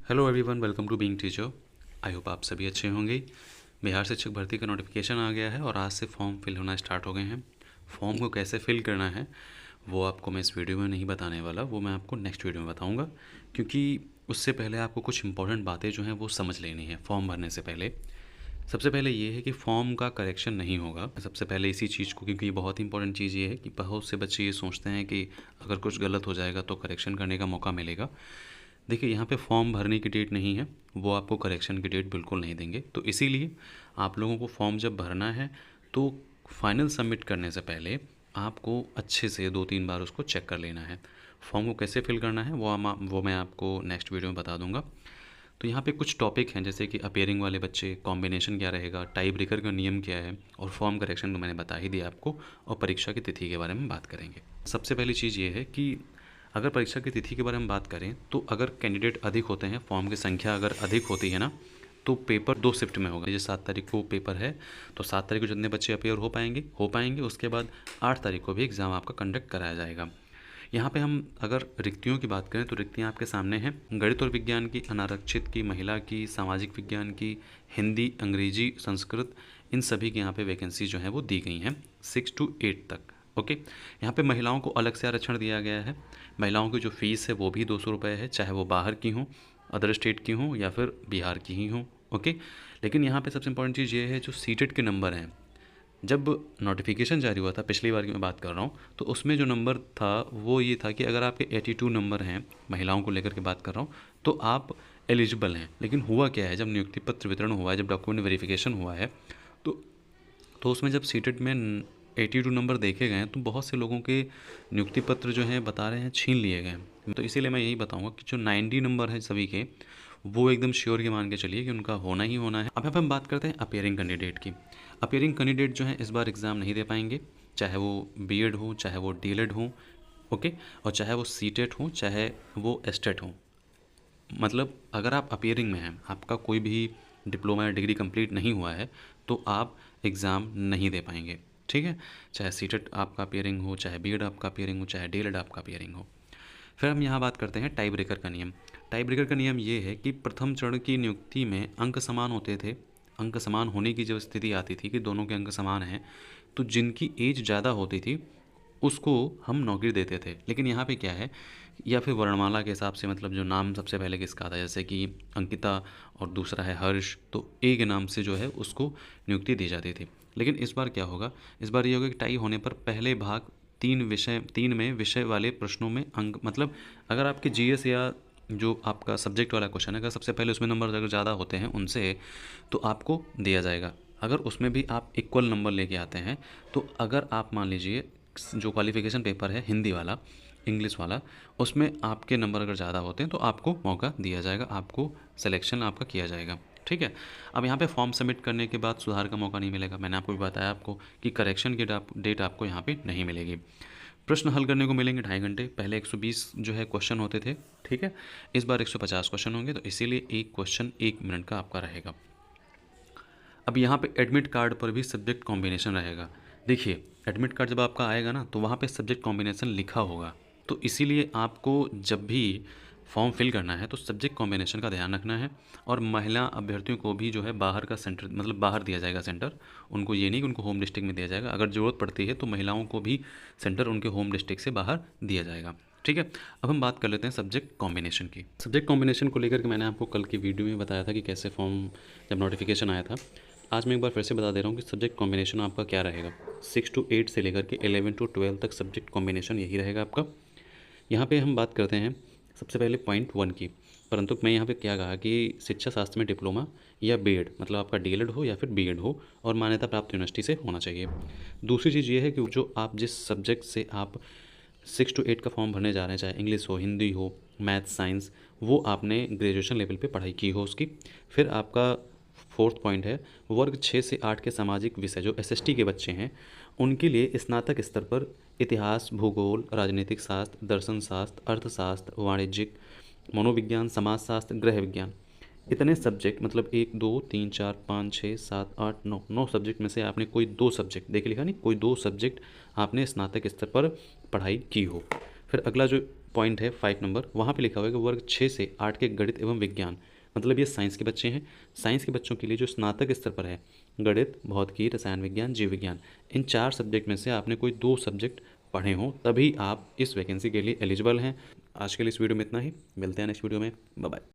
Hello everyone, welcome to Being Teacher. I hope आप सभी अच्छे होंगे। बिहार शिक्षक भर्ती का नोटिफिकेशन आ गया है और आज से फॉर्म फिल होना स्टार्ट हो गए हैं। फॉर्म को कैसे फिल करना है वो आपको मैं इस वीडियो में नहीं बताने वाला, वो मैं आपको नेक्स्ट वीडियो में बताऊंगा, क्योंकि उससे पहले आपको कुछ इंपॉर्टेंट बातें जो हैं वो समझ लेनी है फॉर्म भरने से पहले। सबसे पहले ये है कि फॉर्म का करेक्शन नहीं होगा सबसे पहले इसी चीज़ को, क्योंकि ये बहुत इंपॉर्टेंट चीज़ ये है कि बहुत से बच्चे ये सोचते हैं कि अगर कुछ गलत हो जाएगा तो करेक्शन करने का मौका मिलेगा। देखिए, यहाँ पे फॉर्म भरने की डेट नहीं है, वो आपको करेक्शन की डेट बिल्कुल नहीं देंगे। तो इसीलिए आप लोगों को फॉर्म जब भरना है तो फाइनल सबमिट करने से पहले आपको अच्छे से 2-3 बार उसको चेक कर लेना है। फॉर्म को कैसे फिल करना है वो मैं आपको नेक्स्ट वीडियो में बता दूंगा। तो यहाँ पे कुछ टॉपिक हैं, जैसे कि अपेयरिंग वाले बच्चे, कॉम्बिनेशन क्या रहेगा, टाई ब्रेकर का नियम क्या है, और फॉर्म करेक्शन तो मैंने बता ही दिया आपको, और परीक्षा की तिथि के बारे में बात करेंगे। सबसे पहली चीज़ ये है कि अगर परीक्षा की तिथि के बारे में बात करें तो अगर कैंडिडेट अधिक होते हैं, फॉर्म की संख्या अगर अधिक होती है ना, तो पेपर 2 शिफ्ट में होगा। जैसे 7 तारीख को पेपर है तो 7 तारीख को जितने बच्चे अपेयर हो पाएंगे, उसके बाद 8 तारीख को भी एग्ज़ाम आपका कंडक्ट कराया जाएगा। यहाँ पे हम अगर रिक्तियों की बात करें तो रिक्तियाँ आपके सामने हैं। गणित और विज्ञान की, अनारक्षित की, महिला की, सामाजिक विज्ञान की, हिंदी, अंग्रेजी, संस्कृत, इन सभी की यहाँ पे वैकेंसी जो है वो दी गई हैं 6 to 8 तक। ओके, यहाँ पे महिलाओं को अलग से आरक्षण दिया गया है। महिलाओं की जो फ़ीस है वो भी 200 रुपये है, चाहे वो बाहर की हों, अदर स्टेट की हों या फिर बिहार की ही हों। ओके, लेकिन यहाँ पे सबसे इंपॉर्टेंट चीज़ ये है, जो सीटेट के नंबर हैं, जब नोटिफिकेशन जारी हुआ था पिछली बार की मैं बात कर रहा हूँ, तो उसमें जो नंबर था वो ये था कि अगर आपके 82 नंबर हैं, महिलाओं को लेकर के बात कर रहा हूँ, तो आप एलिजिबल हैं। लेकिन हुआ क्या है, जब नियुक्ति पत्र वितरण हुआ है, जब डॉक्यूमेंट वेरिफिकेशन हुआ है, तो उसमें जब सीटेट में 82 नंबर देखे गए हैं तो बहुत से लोगों के नियुक्ति पत्र जो हैं बता रहे हैं छीन लिए गए हैं। तो इसीलिए मैं यही बताऊंगा कि जो 90 नंबर है सभी के, वो एकदम श्योर के मान के चलिए कि उनका होना ही होना है। अब यहाँ पे हम बात करते हैं अपेयरिंग कैंडिडेट की। अपेयरिंग कैंडिडेट जो है इस बार एग्ज़ाम नहीं दे पाएंगे, चाहे वो बीएड हो, चाहे वो डीएलएड हो, ओके, और चाहे वो सीटेट हो, चाहे वो एस्टेट हो। मतलब अगर आप अपेयरिंग में हैं, आपका कोई भी डिप्लोमा या डिग्री कंप्लीट नहीं हुआ है, तो आप एग्ज़ाम नहीं दे पाएंगे। ठीक है, चाहे सीटेट आपका अपेयरिंग हो, चाहे बीएड आपका अपेयरिंग हो, चाहे डीएलएड आपका अपेयरिंग हो। फिर हम यहाँ बात करते हैं टाई ब्रेकर का नियम। टाई ब्रेकर का नियम ये है कि प्रथम चरण की नियुक्ति में अंक समान होते थे। अंक समान होने की जब स्थिति आती थी कि दोनों के अंक समान हैं, तो जिनकी एज ज़्यादा होती थी उसको हम नौकरी देते थे। लेकिन यहाँ पे क्या है, या फिर वर्णमाला के हिसाब से, मतलब जो नाम सबसे पहले किसका था, जैसे कि अंकिता और दूसरा है हर्ष, तो ए के नाम से जो है उसको नियुक्ति दी जाती थी। लेकिन इस बार क्या होगा, इस बार ये होगा कि टाई होने पर पहले भाग 3 में विषय वाले प्रश्नों में अंक, मतलब अगर आपके जीएस या जो आपका सब्जेक्ट वाला क्वेश्चन है, अगर सबसे पहले उसमें नंबर अगर ज़्यादा होते हैं उनसे, तो आपको दिया जाएगा। अगर उसमें भी आप इक्वल नंबर लेके आते हैं, तो अगर आप मान लीजिए जो क्वालिफिकेशन पेपर है हिंदी वाला, इंग्लिश वाला, उसमें आपके नंबर अगर ज़्यादा होते हैं तो आपको मौका दिया जाएगा, आपको सिलेक्शन आपका किया जाएगा। ठीक है, अब यहाँ पे फॉर्म सबमिट करने के बाद सुधार का मौका नहीं मिलेगा। मैंने आपको भी बताया आपको कि करेक्शन की डेट आपको यहाँ पे नहीं मिलेगी। प्रश्न हल करने को मिलेंगे 2.5 घंटे। पहले 120 जो है क्वेश्चन होते थे, ठीक है, इस बार 150 क्वेश्चन होंगे, तो इसीलिए एक क्वेश्चन 1 मिनट का आपका रहेगा। अब यहाँ पे एडमिट कार्ड पर भी सब्जेक्ट कॉम्बिनेशन रहेगा। देखिए, एडमिट कार्ड जब आपका आएगा ना, तो वहाँ पे सब्जेक्ट कॉम्बिनेशन लिखा होगा, तो इसीलिए आपको जब भी फॉर्म फिल करना है तो सब्जेक्ट कॉम्बिनेशन का ध्यान रखना है। और महिला अभ्यर्थियों को भी जो है बाहर का सेंटर, मतलब बाहर दिया जाएगा सेंटर। उनको ये नहीं कि उनको होम डिस्ट्रिक्ट में दिया जाएगा, अगर ज़रूरत पड़ती है तो महिलाओं को भी सेंटर उनके होम डिस्ट्रिक्ट से बाहर दिया जाएगा। ठीक है, अब हम बात कर लेते हैं सब्जेक्ट कॉम्बिनेशन की। सब्जेक्ट कॉम्बिनेशन को लेकर के मैंने आपको कल की वीडियो में बताया था कि कैसे फॉर्म जब नोटिफिकेशन आया था। आज मैं एक बार फिर से बता दे रहा हूँ कि सब्जेक्ट कॉम्बिनेशन आपका क्या रहेगा। 6 to 8 से लेकर के 11 to 12 तक सब्जेक्ट कॉम्बिनेशन यही रहेगा आपका। यहाँ पे हम बात करते हैं सबसे पहले पॉइंट 1 की, परंतु मैं यहाँ पे क्या कहा कि शिक्षा शास्त्र में डिप्लोमा या बीएड, मतलब आपका डीएलएड हो या फिर बीएड हो और मान्यता प्राप्त यूनिवर्सिटी से होना चाहिए। दूसरी चीज़ ये है कि जो आप जिस सब्जेक्ट से आप 6 to 8 का फॉर्म भरने जा रहे हैं, चाहे इंग्लिश हो, हिंदी हो, मैथ, साइंस, वो आपने ग्रेजुएशन लेवल पे पढ़ाई की हो उसकी। फिर आपका 4th पॉइंट है वर्ग 6 से 8 के सामाजिक विषय, जो एसएसटी के बच्चे हैं उनके लिए स्नातक स्तर पर इतिहास, भूगोल, राजनीतिक शास्त्र, दर्शन शास्त्र, अर्थशास्त्र, वाणिज्यिक, मनोविज्ञान, समाजशास्त्र, गृह विज्ञान, इतने सब्जेक्ट, मतलब 1 2 3 4 5 6 7 8 9 सब्जेक्ट में से आपने कोई 2 सब्जेक्ट, देखिए लिखा नहीं, कोई 2 सब्जेक्ट आपने स्नातक स्तर पर पढ़ाई की हो। फिर अगला जो पॉइंट है 5 नंबर, वहाँ पे लिखा हुआ है कि वर्ग 6 से 8 के गणित एवं विज्ञान, मतलब ये साइंस के बच्चे हैं। साइंस के बच्चों के लिए जो स्नातक स्तर पर है, गणित, भौतिकी, रसायन विज्ञान, जीव विज्ञान, इन 4 सब्जेक्ट में से आपने कोई 2 सब्जेक्ट पढ़े हों तभी आप इस वैकेंसी के लिए एलिजिबल हैं। आज के लिए इस वीडियो में इतना ही, मिलते हैं नेक्स्ट वीडियो में, बाय बाय।